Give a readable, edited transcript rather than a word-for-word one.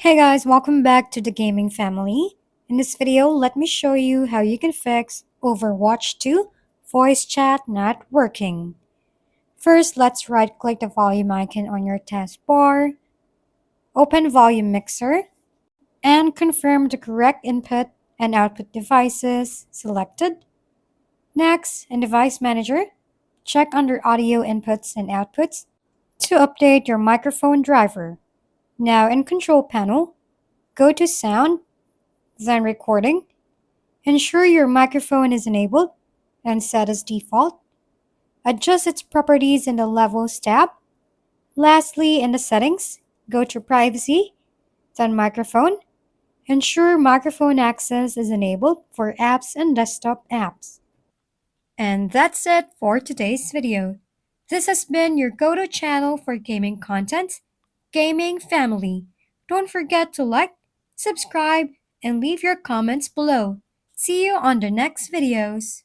Hey guys, welcome back to the gaming family. In this video, let me show you how you can fix Overwatch 2 voice chat not working. First, let's right click the volume icon on your taskbar, open volume mixer, and confirm the correct input and output devices selected. Next, in Device Manager, check under Audio Inputs and Outputs to update your microphone driver. Now in Control Panel, go to Sound, then Recording. Ensure your microphone is enabled and set as default. Adjust its properties in the Levels tab. Lastly, in the Settings, go to Privacy, then Microphone. Ensure microphone access is enabled for apps and desktop apps. And that's it for today's video. This has been your go-to channel for gaming content, Gaming Family. Don't forget to like, subscribe, and leave your comments below. See you on the next videos.